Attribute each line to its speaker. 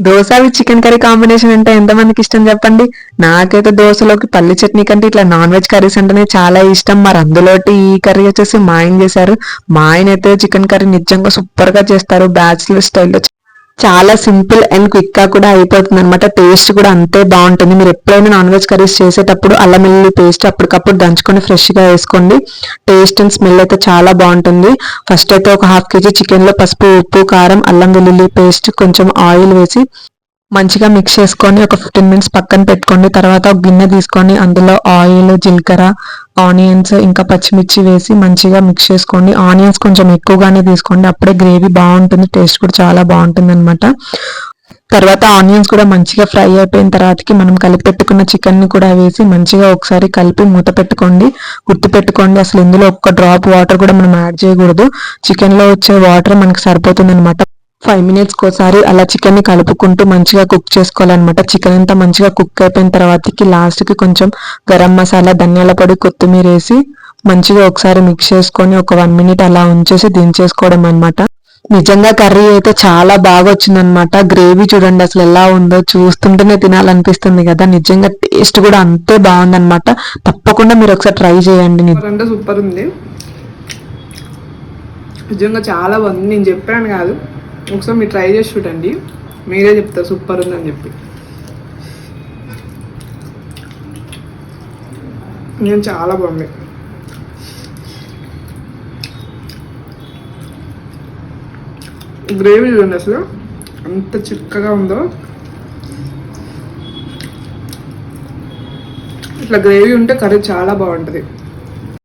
Speaker 1: Dosa with chicken curry combination అంటే ఎంతమందికి ఇష్టం చెప్పండి. నాకైతే దోశలోకి పల్లి చట్నీ కంటే ఇట్లా నాన్ వెజ్ కర్రీస్ అంటేనే చాలా ఇష్టం. మరి అందులోటి ఈ కర్రీ వచ్చేసి మా ఆయన చేశారు. మా ఆయన అయితే చికెన్ కర్రీ నిజంగా సూపర్ గా చేస్తారు. బ్యాచిలర్ స్టైల్లో చాలా సింపుల్ అండ్ క్విక్ గా కూడా అయిపోతుంది అనమాట. టేస్ట్ కూడా అంతే బాగుంటుంది. మీరు ఎప్పుడైనా నాన్ వెజ్ కర్రీస్ చేసేటప్పుడు అల్లం వెల్లుల్లి పేస్ట్ అప్పటికప్పుడు దంచుకొని ఫ్రెష్ గా వేసుకోండి. టేస్ట్ అండ్ స్మెల్ అయితే చాలా బాగుంటుంది. ఫస్ట్ అయితే ఒక హాఫ్ కేజీ చికెన్ లో పసుపు, ఉప్పు, కారం, అల్లం వెల్లుల్లి పేస్ట్, కొంచెం ఆయిల్ వేసి మంచిగా మిక్స్ చేసుకొని ఒక 15 మినిట్స్ పక్కన పెట్టుకోండి. తర్వాత ఒక గిన్నె తీసుకొని అందులో ఆయిల్, జీలకర్ర, ఆనియన్స్ ఇంకా పచ్చిమిర్చి వేసి మంచిగా మిక్స్ చేసుకోండి. ఆనియన్స్ కొంచెం ఎక్కువగానే తీసుకోండి, అప్పుడే గ్రేవీ బాగుంటుంది, టేస్ట్ కూడా చాలా బాగుంటుంది అనమాట. తర్వాత ఆనియన్స్ కూడా మంచిగా ఫ్రై అయిపోయిన తర్వాతకి మనం కలిపి పెట్టుకున్న చికెన్ ని కూడా వేసి మంచిగా ఒకసారి కలిపి మూత పెట్టుకోండి. గుర్తు పెట్టుకోండి, అసలు ఇందులో ఒక్క డ్రాప్ వాటర్ కూడా మనం యాడ్ చేయకూడదు. చికెన్ లో వచ్చే వాటర్ మనకి సరిపోతుంది అనమాట. 5 మినిట్స్ కోసారి అలా చికెన్ ని కలుపుకుంటూ మంచిగా కుక్ చేసుకోవాలన్నమాట. చికెన్ అంతా మంచిగా కుక్ అయిపోయిన తర్వాతకి లాస్ట్ కి కొంచెం గరం మసాలా, ధనియాల పొడి, కొత్తిమీర వేసి మంచిగా ఒకసారి మిక్స్ చేసుకొని ఒక 1 మినిట్ అలా ఉంచేసి దించేసుకోవడం అనమాట. నిజంగా కర్రీ అయితే చాలా బాగా వచ్చిందనమాట. గ్రేవీ చూడండి అసలు ఎలా ఉందో, చూస్తుంటేనే తినాలనిపిస్తుంది కదా. నిజంగా టేస్ట్ కూడా అంతే బాగుందనమాట. తప్పకుండా మీరు ఒకసారి ట్రై చేయండి.
Speaker 2: అంటే సూపర్ ఉంది, నిజంగా చాలా బాగుంది. నేను చెప్పాను కాదు, ఒకసారి మీరు ట్రై చేసి చూడండి, మీరే చెప్తారు సూపర్ ఉందని చెప్పి. నేను చాలా బాగుంది. గ్రేవీ చూడండి అసలు అంత చిక్కగా ఉందో. ఇట్లా గ్రేవీ ఉంటే కర్రీ చాలా బాగుంటుంది.